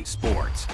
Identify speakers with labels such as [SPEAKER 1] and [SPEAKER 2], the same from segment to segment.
[SPEAKER 1] Sports.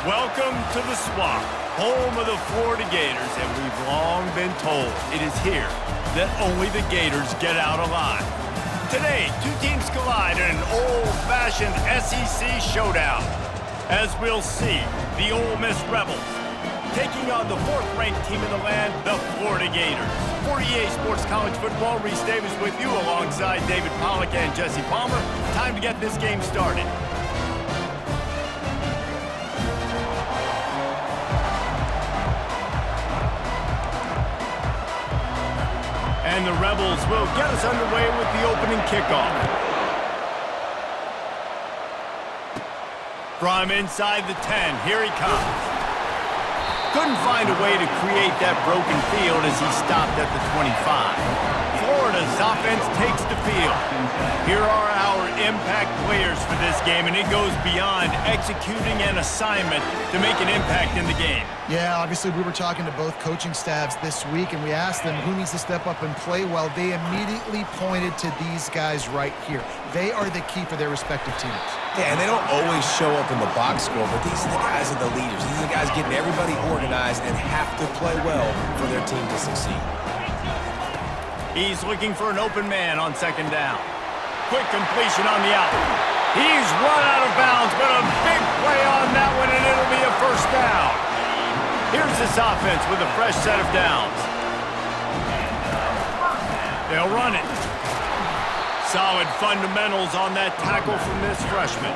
[SPEAKER 1] Welcome to the Swamp, home of the Florida Gators, and we've long been told it is here that only the Gators get out alive. Today, two teams collide in an old-fashioned SEC showdown. As we'll see, the Ole Miss Rebels taking on the fourth-ranked team in the land, the Florida Gators. 48 Sports College Football, Reese Davis with you alongside David Pollack and Jesse Palmer. Time to get this game started. And the Rebels will get us underway with the opening kickoff. From inside the 10, here he comes. Couldn't find a way to create that broken field as he stopped at the 25. Florida's offense takes the field. Here are our impact players for this game, and it goes beyond executing an assignment to make an impact in the game.
[SPEAKER 2] Yeah, obviously we were talking to both coaching staffs this week, and we asked them who needs to step up and play well. They immediately pointed to these guys right here. They are the key for their respective teams.
[SPEAKER 3] Yeah, and they don't always show up in the box score, but these are the guys that are the leaders. These are the guys getting everybody organized and have to play well for their team to succeed.
[SPEAKER 1] He's looking for an open man on second down. Quick completion on the out. He's run out of bounds, but a big play on that one, and it'll be a first down. Here's this offense with a fresh set of downs. They'll run it. Solid fundamentals on that tackle from this freshman.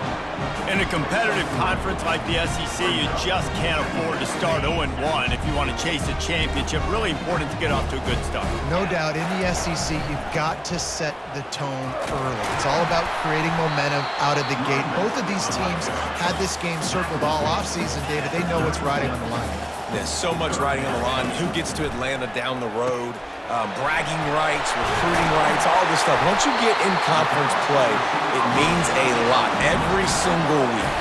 [SPEAKER 1] In a competitive conference like the SEC, you just can't afford to start 0-1 if you want to chase a championship. Really important to get off to a good start.
[SPEAKER 2] No doubt, in the SEC, you've got to set the tone early. It's all about creating momentum out of the gate. Both of these teams had this game circled all offseason, David. They know what's riding on the line.
[SPEAKER 3] There's so much riding on the line. Who gets to Atlanta down the road? Bragging rights, recruiting rights, all this stuff. Once you get in conference play, it means a lot every single week.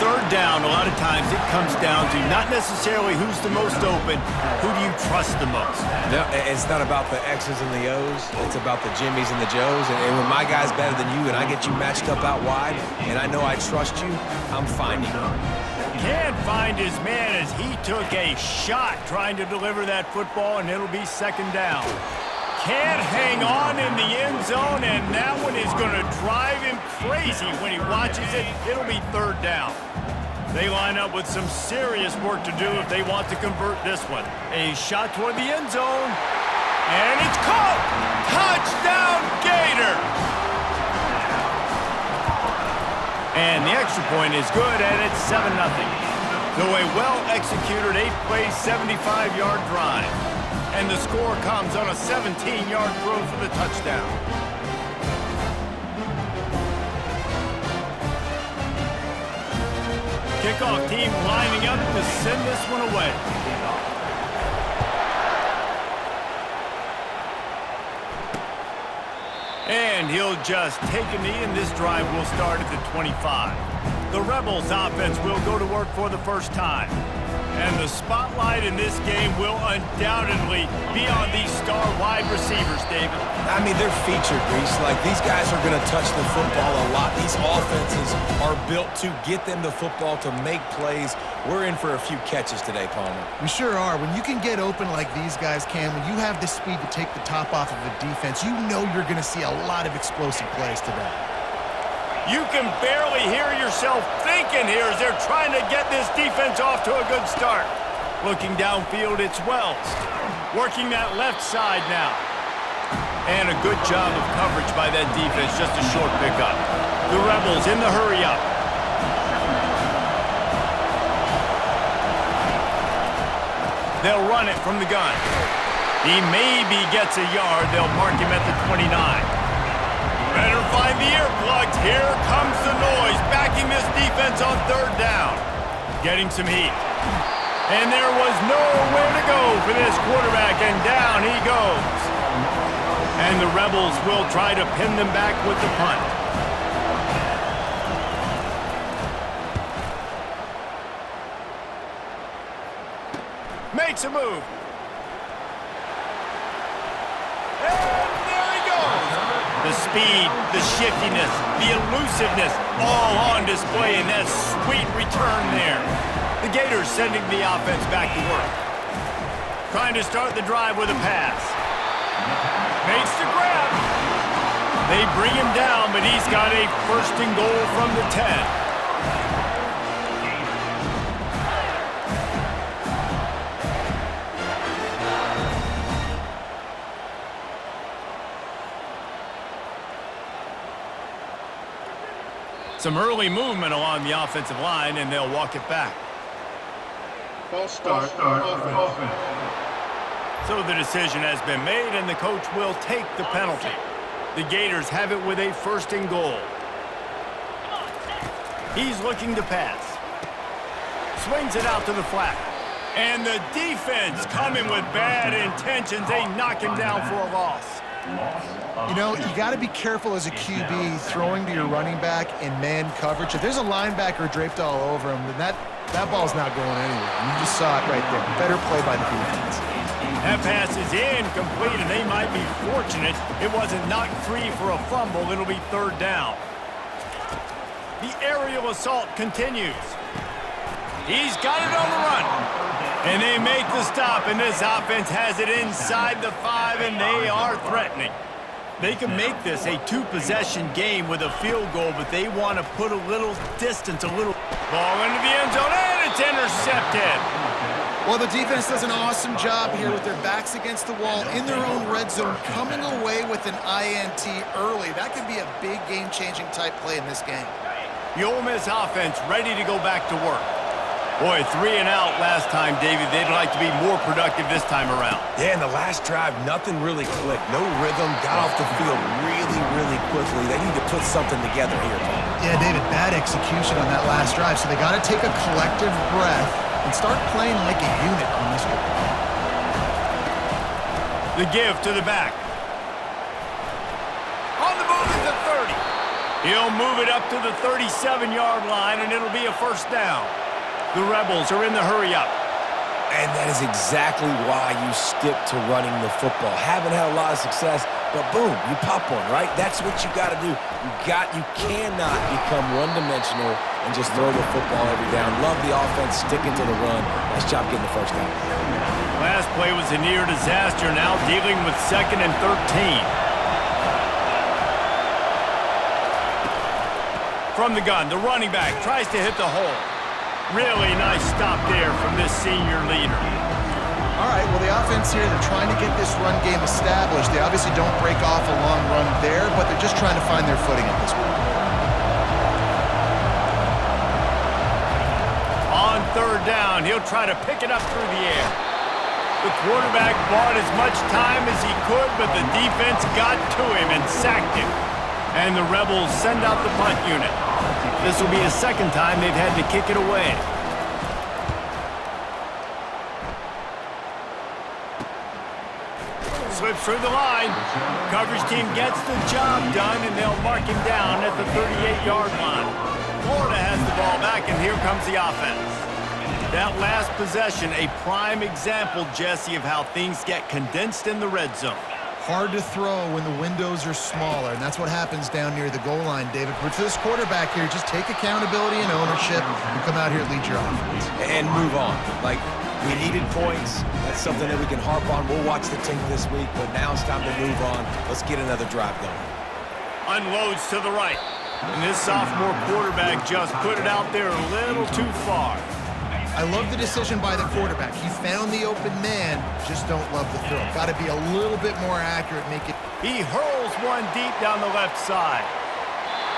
[SPEAKER 1] Third down, a lot of times it comes down to not necessarily who's the most open, who do you trust the most?
[SPEAKER 3] No, it's not about the X's and the O's. It's about the Jimmys and the Joes. And when my guy's better than you and I get you matched up out wide and I know I trust you, I'm finding you.
[SPEAKER 1] Can't find his man as he took a shot trying to deliver that football, and it'll be second down. Can't hang on in the end zone, and that one is going to drive him crazy when he watches it. It'll be third down. They line up with some serious work to do if they want to convert this one. A shot toward the end zone, and it's caught! Touchdown, Gators! And the extra point is good, and it's 7-0. So a well-executed 8-play, 75-yard drive. And the score comes on a 17-yard throw for the touchdown. Kickoff team lining up to send this one away. And he'll just take a knee, and this drive will start at the 25. The Rebels offense will go to work for the first time. And the spotlight in this game will undoubtedly be on these star wide receivers, David.
[SPEAKER 3] I mean, they're featured, Reese. Like, these guys are going to touch the football a lot. These offenses are built to get them the football, to make plays. We're in for a few catches today, Palmer.
[SPEAKER 2] We sure are. When you can get open like these guys can, when you have the speed to take the top off of a defense, you know you're going to see a lot of explosive plays today.
[SPEAKER 1] You can barely hear yourself thinking here as they're trying to get this defense off to a good start. Looking downfield, it's Wells. Working that left side now. And a good job of coverage by that defense, just a short pickup. The Rebels in the hurry up. They'll run it from the gun. He maybe gets a yard. They'll mark him at the 29. Better find the earplugs. Here comes the noise, backing this defense on third down. Getting some heat. And there was nowhere to go for this quarterback, and down he goes. And the Rebels will try to pin them back with the punt. Makes a move. And there he goes. The speed, the shiftiness, the elusiveness, all on display in that sweet return there. The Gators sending the offense back to work. Trying to start the drive with a pass. Makes the grab. They bring him down, but he's got a first and goal from the 10. Some early movement along the offensive line, and they'll walk it back.
[SPEAKER 4] False start, offense.
[SPEAKER 1] So the decision has been made, and the coach will take the penalty. The Gators have it with a first and goal. He's looking to pass. Swings it out to the flat. And the defense coming with bad intentions. They knock him down for a loss.
[SPEAKER 2] You know, you got to be careful as a QB throwing to your running back in man coverage. If there's a linebacker draped all over him, then that ball's not going anywhere. You just saw it right there. Better play by the defense.
[SPEAKER 1] That pass is incomplete, and they might be fortunate it wasn't knocked free for a fumble. It'll be third down. The aerial assault continues. He's got it on the run. And they make the stop, and this offense has it inside the 5, and they are threatening. They can make this a two-possession game with a field goal, but they want to put a little distance, ball into the end zone, and it's intercepted.
[SPEAKER 2] Well, the defense does an awesome job here with their backs against the wall in their own red zone, coming away with an INT early. That could be a big game-changing type play in this game.
[SPEAKER 1] The Ole Miss offense ready to go back to work. Boy, 3 and out last time, David. They'd like to be more productive this time around.
[SPEAKER 3] Yeah, in the last drive, nothing really clicked. No rhythm, got off the field really, really quickly. They need to put something together here, Paul.
[SPEAKER 2] Yeah, David, bad execution on that last drive, so they got to take a collective breath and start playing like a unit on this one.
[SPEAKER 1] The give to the back. On the move is the 30. He'll move it up to the 37-yard line, and it'll be a first down. The Rebels are in the hurry-up.
[SPEAKER 3] And that is exactly why you stick to running the football. Haven't had a lot of success, but boom, you pop one, right? That's what you got to do. You cannot become one-dimensional and just throw the football every down. Love the offense, sticking to the run. Nice job getting the first down.
[SPEAKER 1] Last play was a near disaster, now dealing with 2nd and 13. From the gun, the running back tries to hit the hole. Really nice stop there from this senior leader.
[SPEAKER 2] All right, well, the offense here, they're trying to get this run game established. They obviously don't break off a long run there, but they're just trying to find their footing at this point.
[SPEAKER 1] On third down, he'll try to pick it up through the air. The quarterback bought as much time as he could, but the defense got to him and sacked him. And the Rebels send out the punt unit. This will be the second time they've had to kick it away. Slips through the line. Coverage team gets the job done, and they'll mark him down at the 38-yard line. Florida has the ball back, and here comes the offense. That last possession, a prime example, Jesse, of how things get condensed in the red zone.
[SPEAKER 2] Hard to throw when the windows are smaller, and that's what happens down near the goal line, David. But for this quarterback here, just take accountability and ownership and come out here and lead your offense.
[SPEAKER 3] And move on. Like, we needed points. That's something that we can harp on. We'll watch the tape this week, but now it's time to move on. Let's get another drive going.
[SPEAKER 1] Unloads to the right. And this sophomore quarterback just put it out there a little too far.
[SPEAKER 2] I love the decision by the quarterback. He found the open man, just don't love the throw. Got to be a little bit more accurate, make it.
[SPEAKER 1] He hurls one deep down the left side.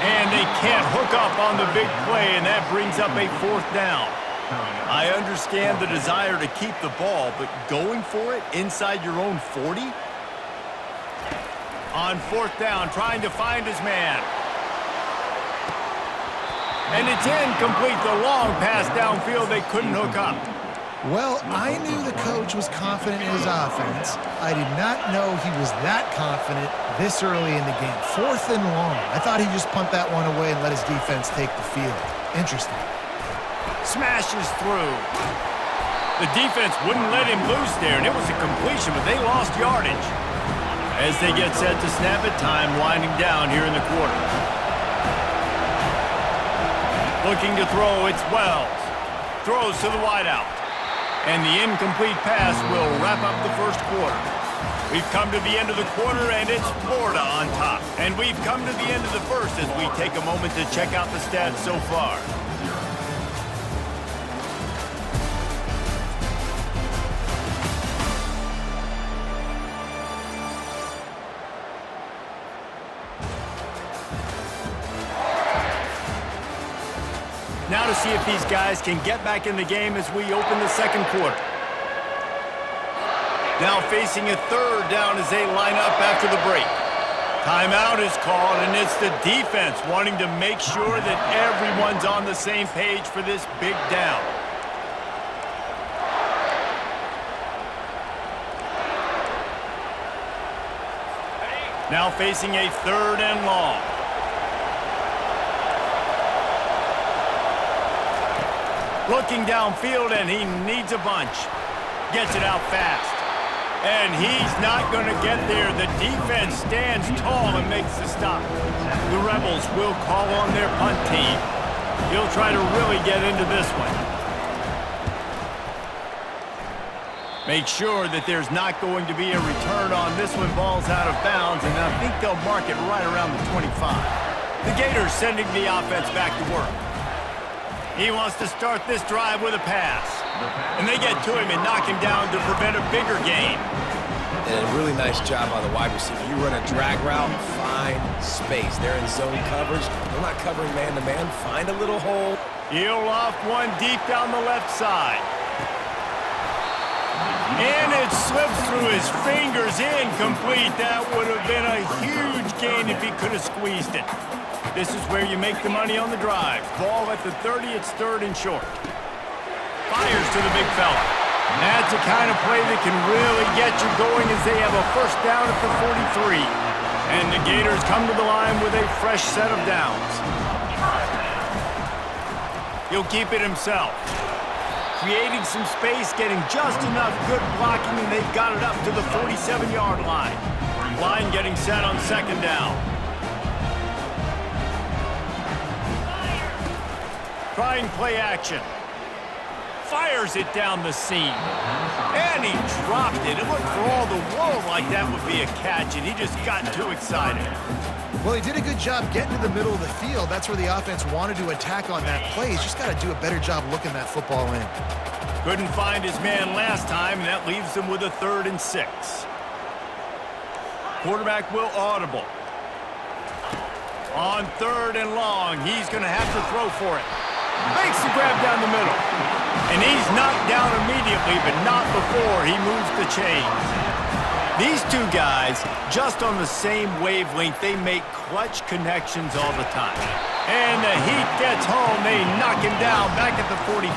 [SPEAKER 1] And they can't hook up on the big play, and that brings up a fourth down. I understand the desire to keep the ball, but going for it inside your own 40? On fourth down, trying to find his man. And it's incomplete. The long pass downfield, they couldn't hook up.
[SPEAKER 2] Well, I knew the coach was confident in his offense. I did not know he was that confident this early in the game. 4th and long. I thought he'd just punt that one away and let his defense take the field. Interesting.
[SPEAKER 1] Smashes through. The defense wouldn't let him loose there, and it was a completion, but they lost yardage. as they get set to snap it, time winding down here in the quarter. Looking to throw, it's Wells. Throws to the wideout. And the incomplete pass will wrap up the first quarter. We've come to the end of the quarter, and it's Florida on top. And we've come to the end of the first as we take a moment to check out the stats so far. Now to see if these guys can get back in the game as we open the second quarter. Now facing a third down as they line up after the break. Timeout is called, and it's the defense wanting to make sure that everyone's on the same page for this big down. Now facing a third and long. Looking downfield, and he needs a bunch. Gets it out fast. And he's not going to get there. The defense stands tall and makes the stop. The Rebels will call on their punt team. He'll try to really get into this one. Make sure that there's not going to be a return on this one. Ball's out of bounds, and I think they'll mark it right around the 25. The Gators sending the offense back to work. He wants to start this drive with a pass. And they get to him and knock him down to prevent a bigger gain.
[SPEAKER 3] And a really nice job by the wide receiver. You run a drag route, find space. They're in zone coverage. They're not covering man-to-man. Find a little hole.
[SPEAKER 1] He'll off one deep down the left side. And it slips through his fingers, incomplete. That would have been a huge gain if he could have squeezed it. This is where you make the money on the drive. Ball at the 30, it's third and short. Fires to the big fella. That's the kind of play that can really get you going as they have a first down at the 43. And the Gators come to the line with a fresh set of downs. He'll keep it himself. Creating some space, getting just enough good blocking, and they've got it up to the 47-yard line. Line getting set on second down. Trying play action. Fires it down the seam. And he dropped it. It looked for all the world like that would be a catch, and he just got too excited.
[SPEAKER 2] Well, he did a good job getting to the middle of the field. That's where the offense wanted to attack on that play. He's just got to do a better job looking that football in.
[SPEAKER 1] Couldn't find his man last time, and that leaves him with a 3rd and 6. Quarterback will audible. On 3rd and long, he's going to have to throw for it. Makes the grab down the middle. And he's knocked down immediately, but not before he moves the chains. These two guys, just on the same wavelength, they make clutch connections all the time. And the heat gets home. They knock him down back at the 45.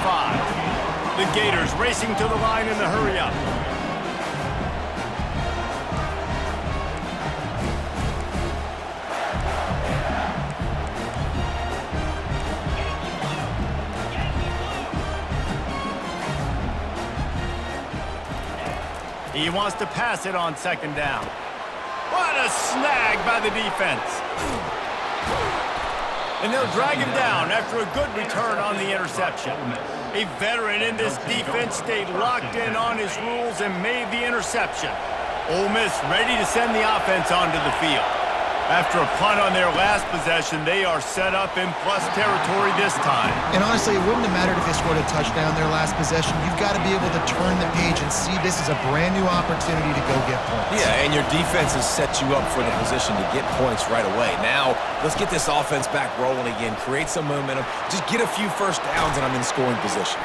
[SPEAKER 1] The Gators racing to the line in the hurry-up. He wants to pass it on second down. What a snag by the defense. And they'll drag him down after a good return on the interception. A veteran in this defense stayed locked in on his rules and made the interception. Ole Miss ready to send the offense onto the field. After a punt on their last possession, they are set up in plus territory this time.
[SPEAKER 2] And honestly, it wouldn't have mattered if they scored a touchdown their last possession. You've got to be able to turn the page and see this as a brand new opportunity to go get points.
[SPEAKER 3] Yeah, and your defense has set you up for the position to get points right away. Now, let's get this offense back rolling again, create some momentum, just get a few first downs, and I'm in scoring position.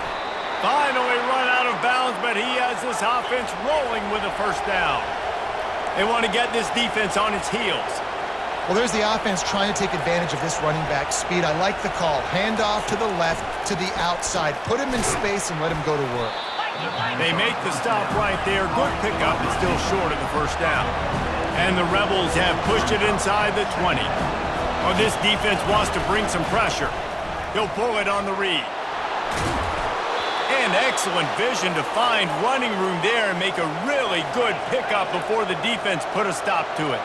[SPEAKER 1] Finally run out of bounds, but he has this offense rolling with a first down. They want to get this defense on its heels.
[SPEAKER 2] Well, there's the offense trying to take advantage of this running back speed. I like the call. Hand off to the left, to the outside. Put him in space and let him go to work.
[SPEAKER 1] They make the stop right there. Good pickup, but still short of the first down. And the Rebels have pushed it inside the 20. Well, this defense wants to bring some pressure. He'll pull it on the read. And And excellent vision to find running room there and make a really good pickup before the defense put a stop to it.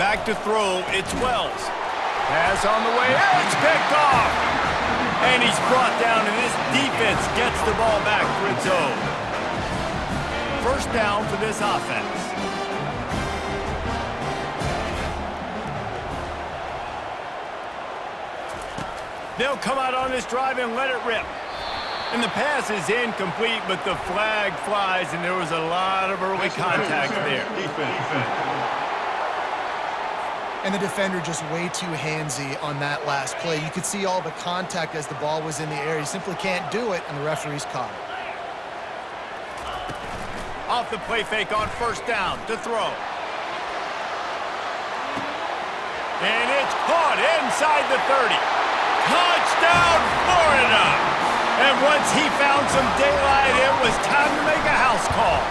[SPEAKER 1] Back to throw, it's Wells. Pass on the way, and it's picked off. And he's brought down, and this defense gets the ball back for its own. First down for this offense. They'll come out on this drive and let it rip. And the pass is incomplete, but the flag flies, and there was a lot of early contact there.
[SPEAKER 2] And the defender just way too handsy on that last play. You could see all the contact as the ball was in the air. He simply can't do it, and the referee's caught it.
[SPEAKER 1] Off the play fake on first down to throw. And it's caught inside the 30. Touchdown, Florida! And once he found some daylight, it was time to make a house call.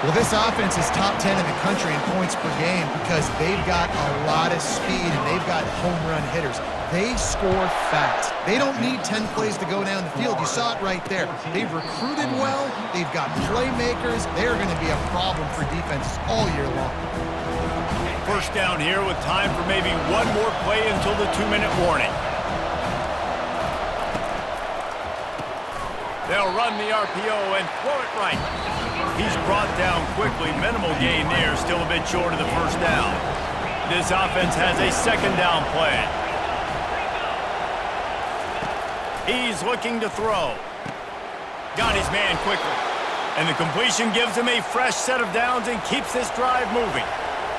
[SPEAKER 2] Well, this offense is top 10 in the country in points per game because they've got a lot of speed and they've got home run hitters. They score fast. They don't need 10 plays to go down the field. You saw it right there. They've recruited well. They've got playmakers. They're going to be a problem for defenses all year long.
[SPEAKER 1] First down here with time for maybe one more play until the 2-minute warning. They'll run the RPO and throw it right. He's brought down quickly. Minimal gain there, still a bit short of the first down. This offense has a second down play. He's looking to throw. Got his man quickly. And the completion gives him a fresh set of downs and keeps this drive moving.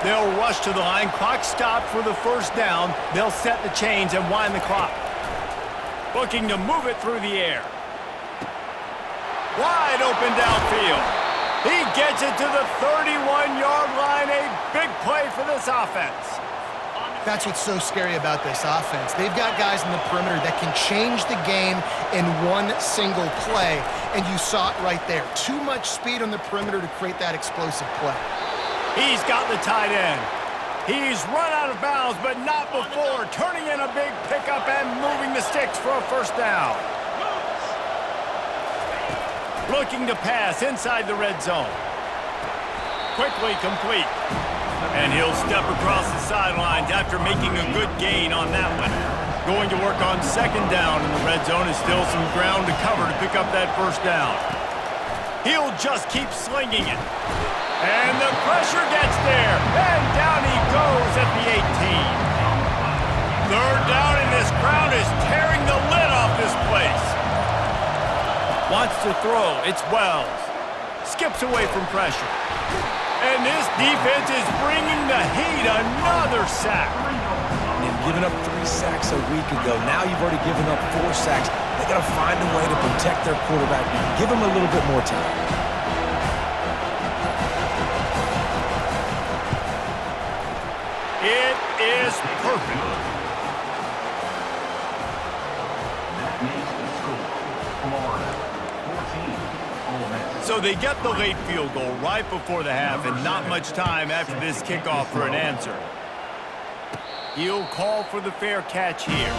[SPEAKER 1] They'll rush to the line. Clock stopped for the first down. They'll set the chains and wind the clock. Looking to move it through the air. Wide open downfield. He gets it to the 31-yard line. A big play for this offense.
[SPEAKER 2] That's what's so scary about this offense. They've got guys in the perimeter that can change the game in one single play, and you saw it right there. Too much speed on the perimeter to create that explosive play.
[SPEAKER 1] He's got the tight end. He's run out of bounds, but not before turning in a big pickup and moving the sticks for a first down. Looking to pass inside the red zone. Quickly complete. And he'll step across the sidelines after making a good gain on that one. Going to work on second down in the red zone is still some ground to cover to pick up that first down. He'll just keep slinging it. And the pressure gets there. And down he goes at the 18. Third down, and this crowd is tearing the lid off this place. Wants to throw. It's Wells. Skips away from pressure. And this defense is bringing the heat. Another sack.
[SPEAKER 3] They've given up 3 sacks a week ago. Now you've already given up 4 sacks. They got to find a way to protect their quarterback. Give him a little bit more time.
[SPEAKER 1] It is perfect. So they get the late field goal right before the half and not much time after this kickoff for an answer. He'll call for the fair catch here.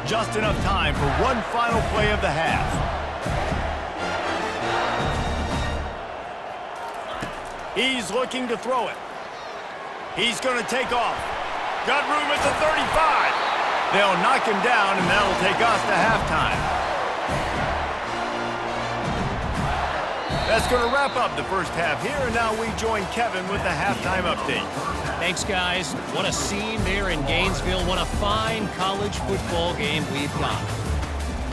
[SPEAKER 1] Just enough time for one final play of the half. He's looking to throw it. He's going to take off. Got room at the 35. They'll knock him down, and that'll take us to halftime. That's going to wrap up the first half here, and now we join Kevin with the halftime update.
[SPEAKER 5] Thanks, guys. What a scene there in Gainesville. What a fine college football game we've got.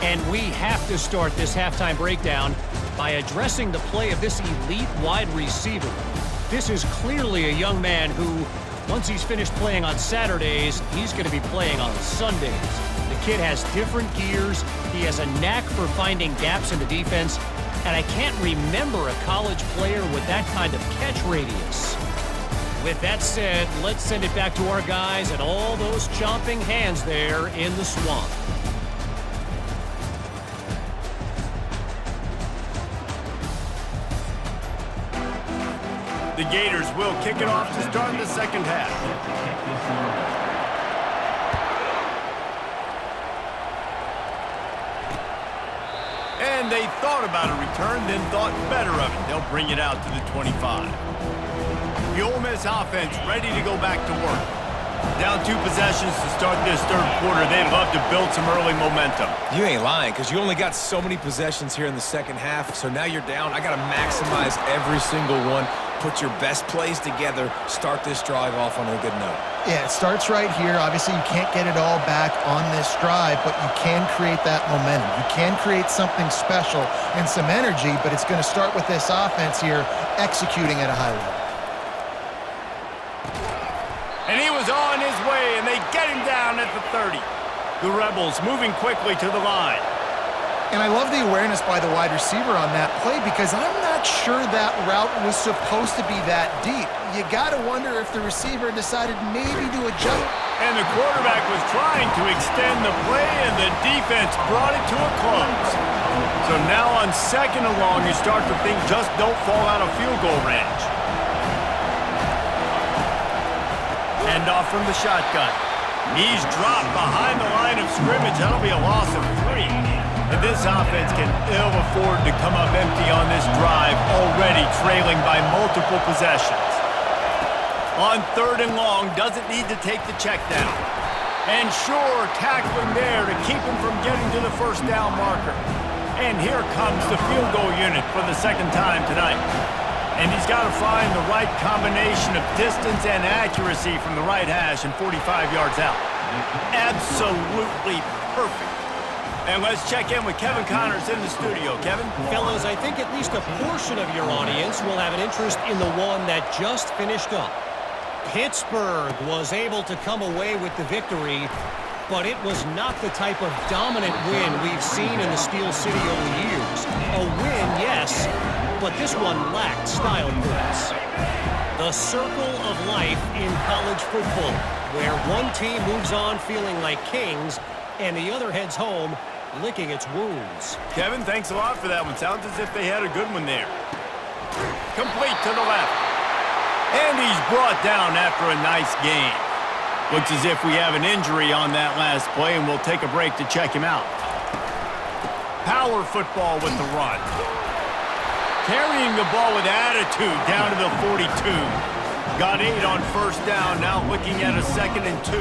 [SPEAKER 5] And we have to start this halftime breakdown by addressing the play of this elite wide receiver. This is clearly a young man who, once he's finished playing on Saturdays, he's going to be playing on Sundays. The kid has different gears. He has a knack for finding gaps in the defense. And I can't remember a college player with that kind of catch radius. With that said, let's send it back to our guys and all those chomping hands there in the swamp.
[SPEAKER 1] The Gators will kick it off to start the second half. And they thought about a return, then thought better of it. They'll bring it out to the 25. The Ole Miss offense ready to go back to work. Down 2 possessions to start this third quarter. They'd love to build some early momentum.
[SPEAKER 3] You ain't lying, because you only got so many possessions here in the second half, so now you're down. I got to maximize every single one, put your best plays together, start this drive off on a good note.
[SPEAKER 2] Yeah, it starts right here. Obviously, you can't get it all back on this drive, but you can create that momentum. You can create something special and some energy, but it's going to start with this offense here executing at a high level.
[SPEAKER 1] And he was on his way, and they get him down at the 30. The Rebels moving quickly to the line.
[SPEAKER 2] And I love the awareness by the wide receiver on that play because I'm not sure that route was supposed to be that deep. You got to wonder if the receiver decided maybe to adjust.
[SPEAKER 1] And the quarterback was trying to extend the play, and the defense brought it to a close. So now on second and long, you start to think just don't fall out of field goal range. Hand off from the shotgun. Knees dropped behind the line of scrimmage. That'll be a loss of 3. And this offense can ill afford to come up empty on this drive, already trailing by multiple possessions. On third and long, doesn't need to take the check down. And sure, tackling there to keep him from getting to the first down marker. And here comes the field goal unit for the second time tonight. And he's got to find the right combination of distance and accuracy from the right hash and 45 yards out. Absolutely perfect. And let's check in with Kevin Connors in the studio. Kevin?
[SPEAKER 5] Fellas, I think at least a portion of your audience will have an interest in the one that just finished up. Pittsburgh was able to come away with the victory, but it was not the type of dominant win we've seen in the Steel City over the years. A win, yes, but this one lacked style points. The circle of life in college football, where one team moves on feeling like kings and the other heads home licking its wounds.
[SPEAKER 1] Kevin, thanks a lot for that one. Sounds as if they had a good one there. Complete to the left. And he's brought down after a nice gain. Looks as if we have an injury on that last play, and we'll take a break to check him out. Power football with the run. Carrying the ball with attitude down to the 42. Got 8 on first down, now looking at a 2nd and 2.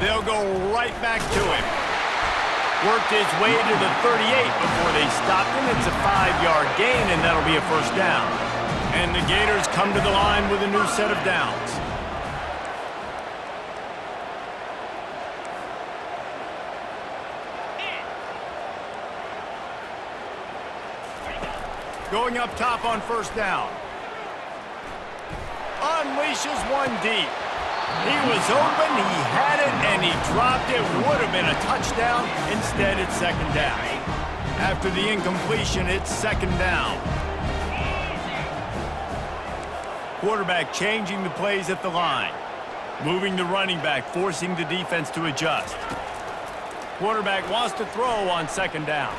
[SPEAKER 1] They'll go right back to him. Worked his way to the 38 before they stopped him. It's a 5-yard gain, and that'll be a first down. And the Gators come to the line with a new set of downs. Going up top on first down. Unleashes one deep. He was open, he had it, and he dropped it. Would have been a touchdown. Instead, it's second down. After the incompletion, it's second down. Quarterback changing the plays at the line. Moving the running back, forcing the defense to adjust. Quarterback wants to throw on second down.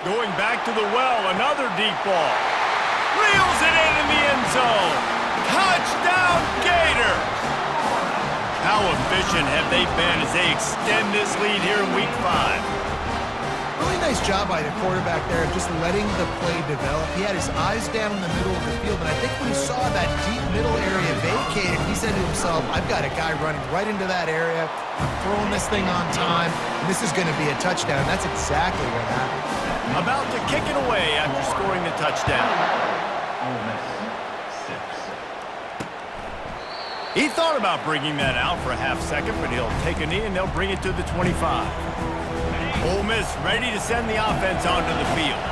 [SPEAKER 1] Going back to the well, another deep ball. Reels it in the end zone. Touchdown, Gators! How efficient have they been as they extend this lead here in Week 5?
[SPEAKER 2] Really nice job by the quarterback there of just letting the play develop. He had his eyes down in the middle of the field, and I think when he saw that deep middle area vacated, he said to himself, I've got a guy running right into that area. I'm throwing this thing on time, and this is going to be a touchdown. That's exactly what happened.
[SPEAKER 1] About to kick it away after scoring the touchdown. He thought about bringing that out for a half second, but he'll take a knee and they'll bring it to the 25. Ole Miss ready to send the offense onto the field.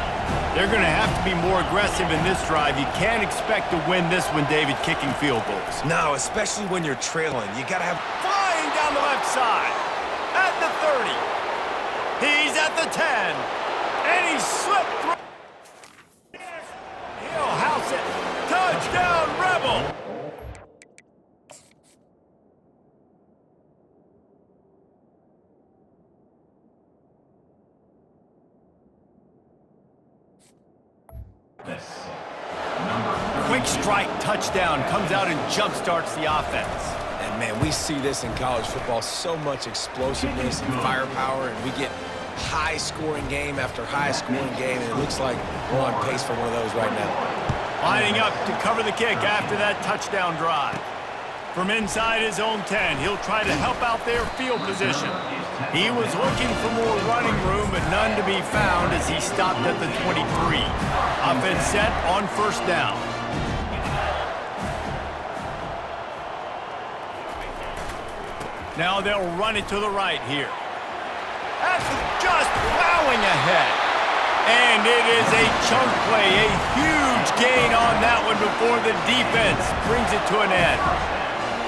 [SPEAKER 1] They're going to have to be more aggressive in this drive. You can't expect to win this one, David, kicking field goals.
[SPEAKER 3] No, especially when you're trailing. You got to have...
[SPEAKER 1] Flying down the left side. At the 30. He's at the 10. And he slipped through. He'll house it. Touchdown, Rebel.
[SPEAKER 4] Number
[SPEAKER 1] quick strike touchdown comes out and jump-starts the offense.
[SPEAKER 3] And, man, we see this in college football, so much explosiveness and firepower, and we get high-scoring game after high-scoring game, and it looks like we're on pace for one of those right now.
[SPEAKER 1] Lining up to cover the kick after that touchdown drive. From inside his own 10, he'll try to help out their field position. He was looking for more running room, but none to be found as he stopped at the 23. Offense set on first down. Now they'll run it to the right here. That's just plowing ahead. And it is a chunk play, a huge gain on that one before the defense brings it to an end.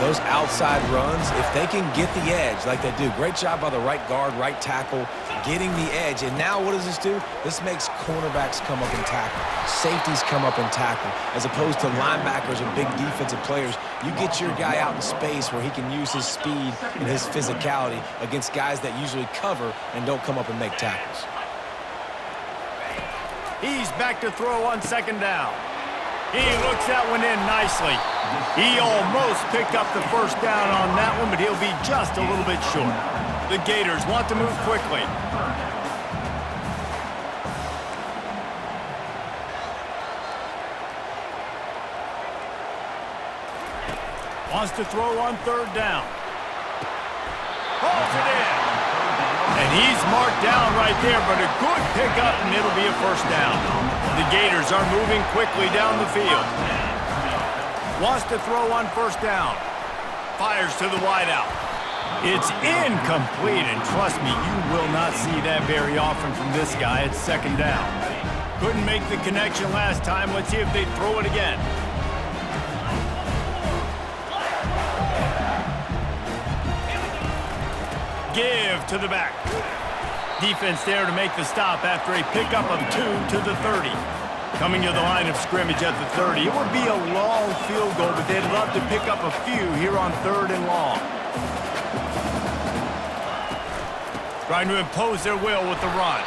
[SPEAKER 3] Those outside runs, if they can get the edge like they do, great job by the right guard, right tackle, getting the edge. And now what does this do? This makes cornerbacks come up and tackle. Safeties come up and tackle. As opposed to linebackers and big defensive players, you get your guy out in space where he can use his speed and his physicality against guys that usually cover and don't come up and make tackles.
[SPEAKER 1] He's back to throw on second down. He looks that one in nicely. He almost picked up the first down on that one, but he'll be just a little bit short. The Gators want to move quickly. Wants to throw on third down. Hauls it in. And he's marked down right there, but a good pickup, and it'll be a first down. The Gators are moving quickly down the field. Wants to throw on first down. Fires to the wideout. It's incomplete, and trust me, you will not see that very often from this guy. It's second down. Couldn't make the connection last time. Let's see if they throw it again. Give to the back. Defense there to make the stop after a pickup of 2 to the 30. Coming to the line of scrimmage at the 30. It would be a long field goal, but they'd love to pick up a few here on third and long. Trying to impose their will with the run.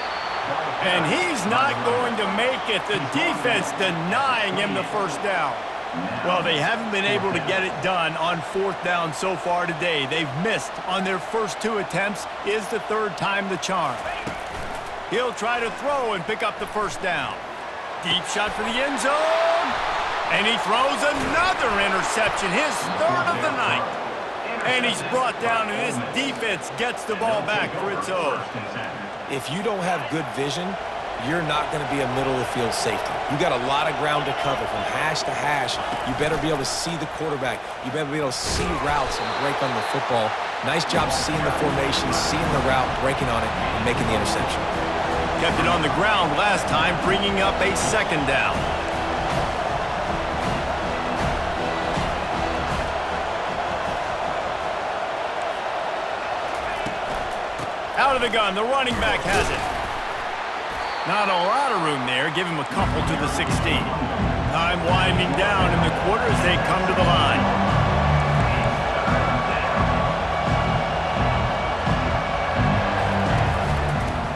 [SPEAKER 1] And he's not going to make it. The defense denying him the first down. Well, they haven't been able to get it done on fourth down so far today. They've missed on their first 2 attempts. Is the third time the charm. He'll try to throw and pick up the first down. Deep shot for the end zone. And he throws another interception, his third of the night. And he's brought down, and his defense gets the ball back for its own.
[SPEAKER 3] If you don't have good vision, you're not going to be a middle-of-the-field safety. You got a lot of ground to cover from hash to hash. You better be able to see the quarterback. You better be able to see routes and break on the football. Nice job seeing the formation, seeing the route, breaking on it, and making the interception.
[SPEAKER 1] Kept it on the ground last time, bringing up a second down. Out of the gun, the running back has it. Not a lot of room there. Give him a couple to the 16. Time winding down in the quarter as they come to the line.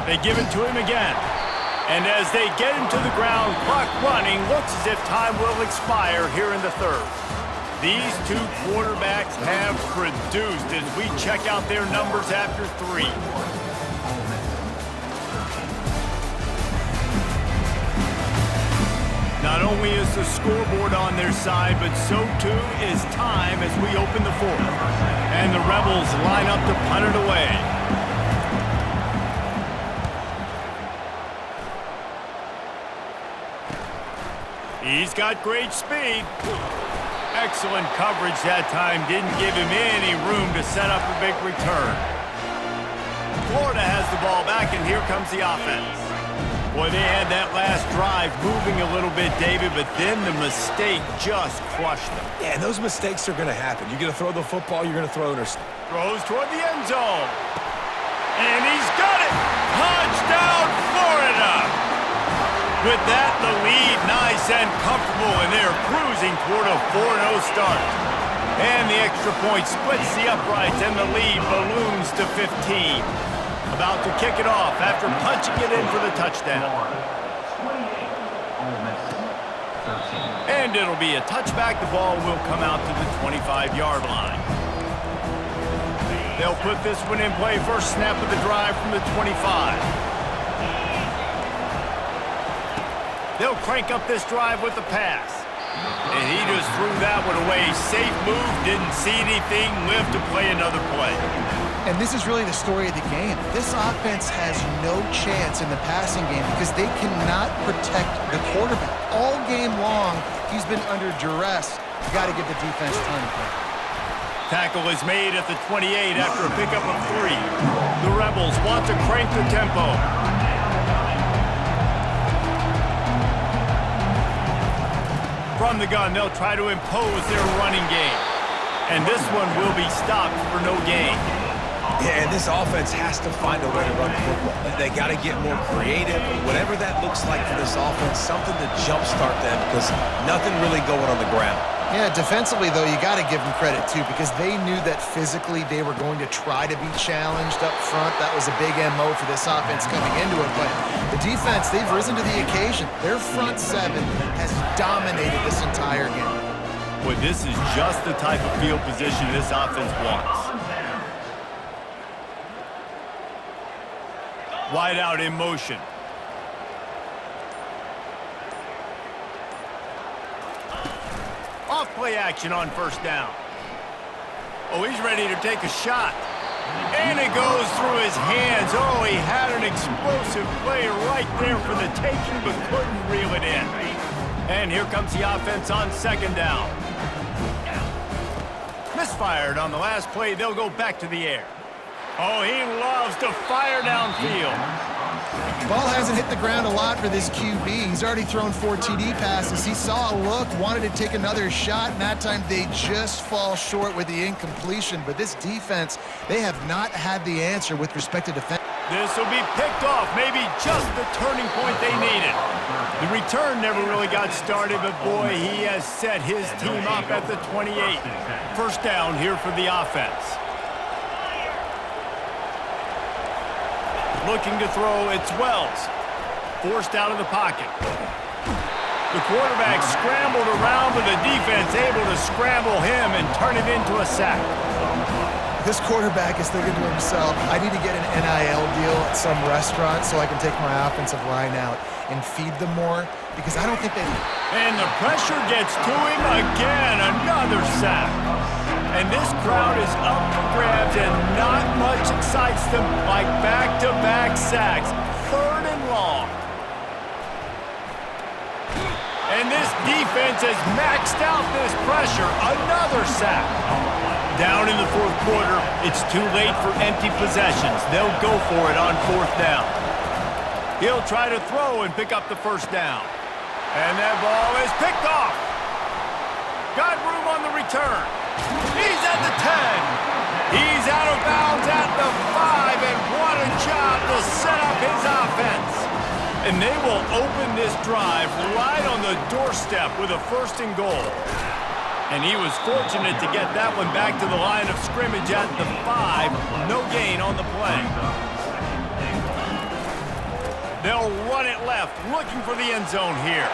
[SPEAKER 1] They give it to him again. And as they get him to the ground, clock running, looks as if time will expire here in the third. These 2 quarterbacks have produced as we check out their numbers after 3. Not only is the scoreboard on their side, but so too is time as we open the fourth. And the Rebels line up to punt it away. He's got great speed. Excellent coverage that time. Didn't give him any room to set up a big return. Florida has the ball back, and here comes the offense. Boy, they had that last drive moving a little bit, David, but then the mistake just crushed them.
[SPEAKER 3] Yeah, and those mistakes are going to happen. You're going to throw the football, you're going to throw interception.
[SPEAKER 1] Throws toward the end zone. And he's got it! Touchdown, Florida! With that, the lead nice and comfortable, and they're cruising toward a 4-0 start. And the extra point splits the uprights, and the lead balloons to 15. About to kick it off after punching it in for the touchdown. And it'll be a touchback. The ball will come out to the 25-yard line. They'll put this one in play. First snap of the drive from the 25. They'll crank up this drive with the pass. And he just threw that one away. Safe move, didn't see anything, lived to play another play.
[SPEAKER 2] And this is really the story of the game. This offense has no chance in the passing game because they cannot protect the quarterback. All game long, he's been under duress. You got to give the defense time to play.
[SPEAKER 1] Tackle is made at the 28 after a pickup of 3. The Rebels want to crank the tempo. From the gun, they'll try to impose their running game. And this one will be stopped for no gain.
[SPEAKER 3] Yeah, and this offense has to find a way to run the football. They got to get more creative, whatever that looks like for this offense, something to jumpstart them because nothing really going on the ground.
[SPEAKER 2] Yeah, defensively, though, you got to give them credit, too, because they knew that physically they were going to try to be challenged up front. That was a big MO for this offense coming into it. But the defense, they've risen to the occasion. Their front seven has dominated this entire game.
[SPEAKER 1] Boy, this is just the type of field position this offense wants. Wide out in motion. Off play action on first down. Oh, he's ready to take a shot. And it goes through his hands. Oh, he had an explosive play right there for the taking, but couldn't reel it in. And here comes the offense on second down. Misfired on the last play. They'll go back to the air. Oh, he loves to fire downfield.
[SPEAKER 2] Ball hasn't hit the ground a lot for this QB. He's already thrown 4 TD passes. He saw a look, wanted to take another shot, and that time they just fall short with the incompletion. But this defense, they have not had the answer with respect to defense.
[SPEAKER 1] This will be picked off, maybe just the turning point they needed. The return never really got started, but boy, he has set his team up at the 28. First down here for the offense. Looking to throw, it's Wells. Forced out of the pocket. The quarterback scrambled around, but the defense able to scramble him and turn it into a sack.
[SPEAKER 2] This quarterback is thinking to himself, I need to get an NIL deal at some restaurant so I can take my offensive line out and feed them more, because I don't think they...
[SPEAKER 1] And the pressure gets to him again, another sack. And this crowd is up for grabs, and not much excites them like back-to-back sacks. Third and long. And this defense has maxed out this pressure. Another sack. Down in the fourth quarter, it's too late for empty possessions. They'll go for it on fourth down. He'll try to throw and pick up the first down. And that ball is picked off. Got room on the return. He's at the 10. He's out of bounds at the 5, and what a job to set up his offense. And they will open this drive right on the doorstep with a first and goal. And he was fortunate to get that one back to the line of scrimmage at the 5. No gain on the play. They'll run it left, looking for the end zone here.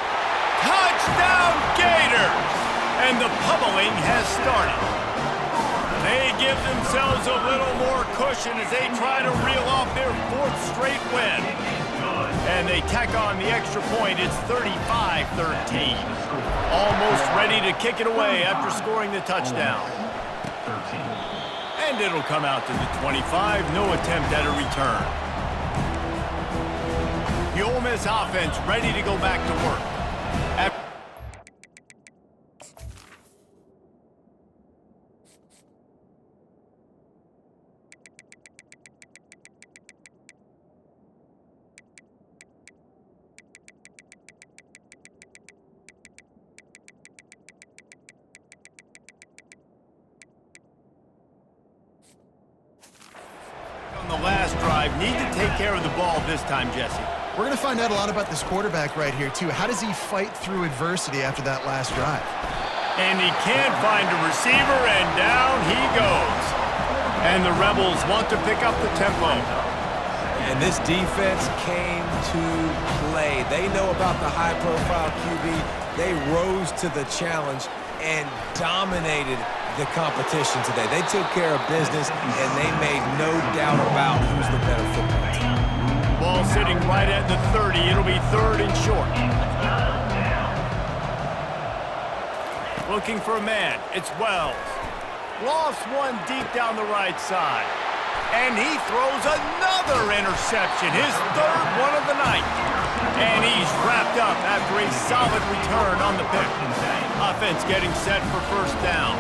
[SPEAKER 1] Touchdown Gators! And the pummeling has started. They give themselves a little more cushion as they try to reel off their 4th straight win. And they tack on the extra point. It's 35-13. Almost ready to kick it away after scoring the touchdown. And it'll come out to the 25. No attempt at a return. The Ole Miss offense ready to go back to work. On the last drive, need to take care of the ball this time, Jesse.
[SPEAKER 2] We're going to find out a lot about this quarterback right here, too. How does he fight through adversity after that last drive?
[SPEAKER 1] And he can't find a receiver, and down he goes. And the Rebels want to pick up the tempo.
[SPEAKER 3] And this defense came to play. They know about the high-profile QB. They rose to the challenge and dominated the competition today. They took care of business, and they made no doubt about who's the better football team.
[SPEAKER 1] Ball sitting right at the 30. It'll be 3rd and short. Looking for a man. It's Wells. Lofts one deep down the right side. And he throws another interception, his 3rd one of the night. And he's wrapped up after a solid return on the pick. Offense getting set for 1st down.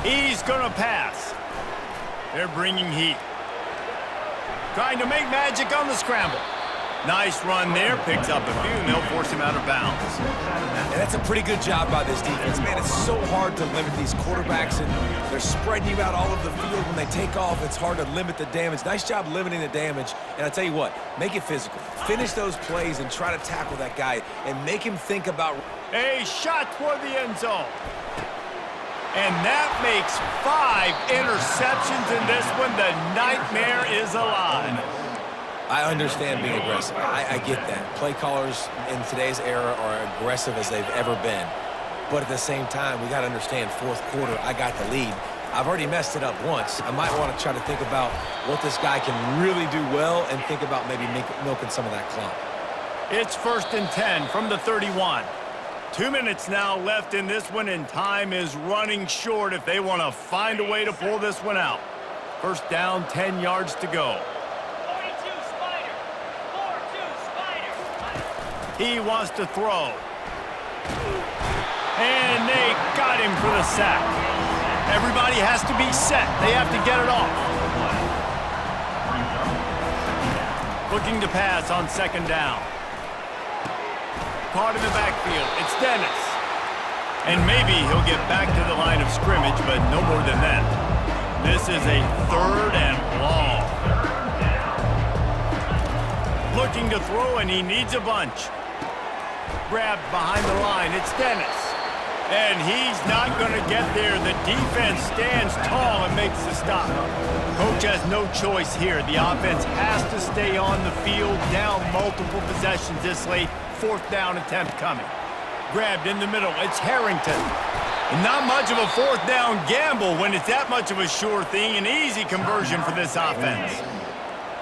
[SPEAKER 1] He's going to pass. They're bringing heat. Trying to make magic on the scramble. Nice run there. Picks up a few, and they'll force him out of bounds.
[SPEAKER 3] And that's a pretty good job by this defense. Man, it's so hard to limit these quarterbacks, and they're spreading you out all over the field. When they take off, it's hard to limit the damage. Nice job limiting the damage. And I tell you what, make it physical. Finish those plays and try to tackle that guy and make him think about...
[SPEAKER 1] A shot toward the end zone. And that makes 5 interceptions in this one. The nightmare is alive.
[SPEAKER 3] I understand being aggressive. I get that. Play callers in today's era are aggressive as they've ever been. But at the same time, we got to understand 4th quarter, I got the lead. I've already messed it up once. I might want to try to think about what this guy can really do well and think about maybe milking some of that clock.
[SPEAKER 1] It's 1st and 10 from the 31. 2 minutes now left in this one, and time is running short if they want to find a way to pull this one out. 1st down, 10 yards to go. He wants to throw. And they got him for the sack. Everybody has to be set. They have to get it off. Looking to pass on 2nd down. Caught in the backfield. It's Dennis. And maybe he'll get back to the line of scrimmage, but no more than that. This is a 3rd and long. Looking to throw, and he needs a bunch. Grabbed behind the line. It's Dennis. And he's not going to get there. The defense stands tall and makes the stop. Coach has no choice here. The offense has to stay on the field, down multiple possessions this late. 4th down attempt coming. Grabbed in the middle. It's Harrington. And not much of a 4th down gamble when it's that much of a sure thing. An easy conversion for this offense.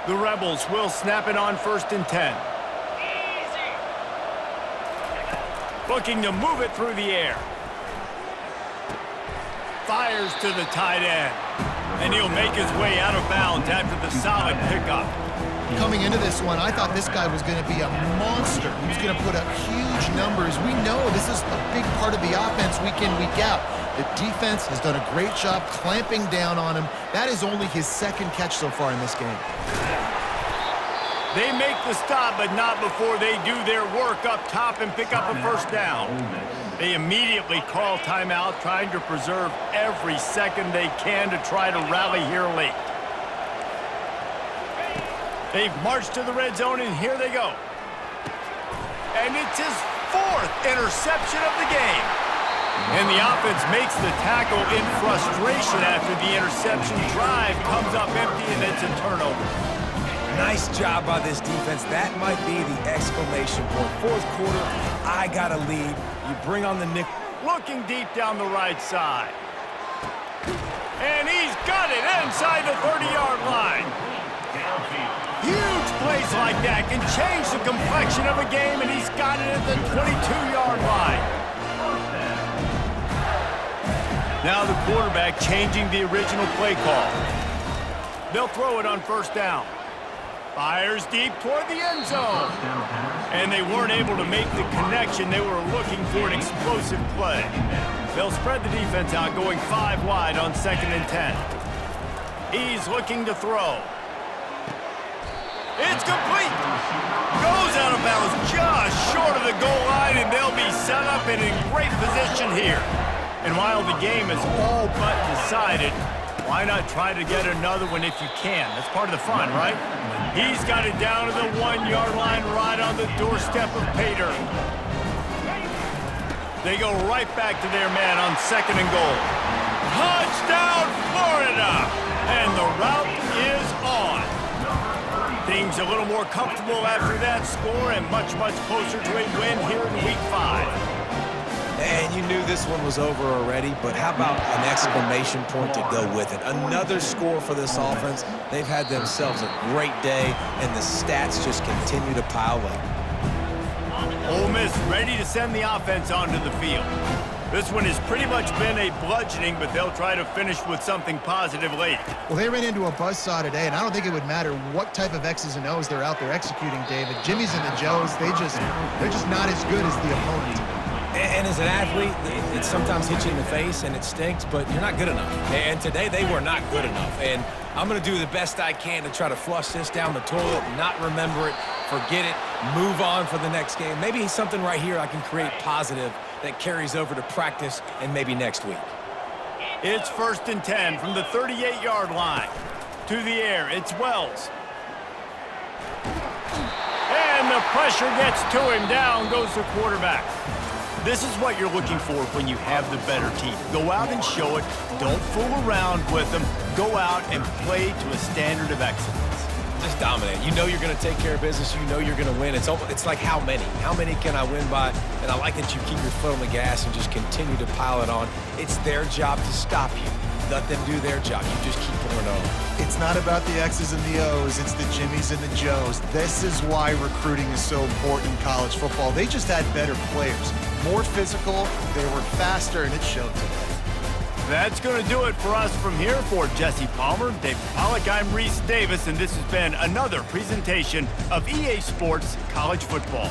[SPEAKER 1] The Rebels will snap it on 1st and 10. Looking to move it through the air. Fires to the tight end. And he'll make his way out of bounds after the solid pickup.
[SPEAKER 2] Coming into this one, I thought this guy was going to be a monster. He was going to put up huge numbers. We know this is a big part of the offense week in, week out. The defense has done a great job clamping down on him. That is only his 2nd catch so far in this game.
[SPEAKER 1] They make the stop, but not before they do their work up top and pick up a 1st down. They immediately call timeout, trying to preserve every second they can to try to rally here late. They've marched to the red zone, and here they go. And it's his 4th interception of the game. And the offense makes the tackle in frustration after the interception. Drive comes up empty, and it's a turnover.
[SPEAKER 3] Nice job by this defense. That might be the exclamation point. 4th quarter, I got a lead. You bring on the nick.
[SPEAKER 1] Looking deep down the right side. And he's got it inside the 30-yard line. Huge plays like that can change the complexion of a game, and he's got it at the 22-yard line. Now the quarterback changing the original play call. They'll throw it on 1st down. Fires deep toward the end zone. And they weren't able to make the connection. They were looking for an explosive play. They'll spread the defense out, going 5 wide on 2nd and 10. He's looking to throw. It's complete. Goes out of bounds just short of the goal line, and they'll be set up and in great position here. And while the game is all but decided, why not try to get another one if you can? That's part of the fun, right? He's got it down to the 1-yard line right on the doorstep of Pater. They go right back to their man on 2nd and goal. Touchdown, Florida! And the route is on. Things a little more comfortable after that score and much, much closer to a win here in Week 5.
[SPEAKER 3] And you knew this one was over already, but how about an exclamation point to go with it? Another score for this offense. They've had themselves a great day, and the stats just continue to pile up.
[SPEAKER 1] Ole Miss ready to send the offense onto the field. This one has pretty much been a bludgeoning, but they'll try to finish with something positive late.
[SPEAKER 2] Well, they ran into a buzzsaw today, and I don't think it would matter what type of X's and O's they're out there executing, David. Jimmy's and the Joes, they're just not as good as the opponent.
[SPEAKER 3] And as an athlete, it sometimes hits you in the face and it stinks, but you're not good enough. And today they were not good enough. And I'm going to do the best I can to try to flush this down the toilet, not remember it, forget it, move on for the next game. Maybe something right here I can create positive that carries over to practice and maybe next week.
[SPEAKER 1] It's 1st and 10 from the 38-yard line. To the air, it's Wells. And the pressure gets to him. Down goes the quarterback. This is what you're looking for when you have the better team. Go out and show it. Don't fool around with them. Go out and play to a standard of excellence.
[SPEAKER 3] Just dominate. You know you're going to take care of business. You know you're going to win. It's like how many? How many can I win by? And I like that you keep your foot on the gas and just continue to pile it on. It's their job to stop you. Let them do their job. You just keep going on.
[SPEAKER 2] It's not about the X's and the O's. It's the Jimmys and the Joes. This is why recruiting is so important in college football. They just had better players, more physical, they were faster, and it showed today.
[SPEAKER 1] That's going to do it for us from here. For Jesse Palmer, David Pollack, I'm Reese Davis, and this has been another presentation of EA Sports College Football.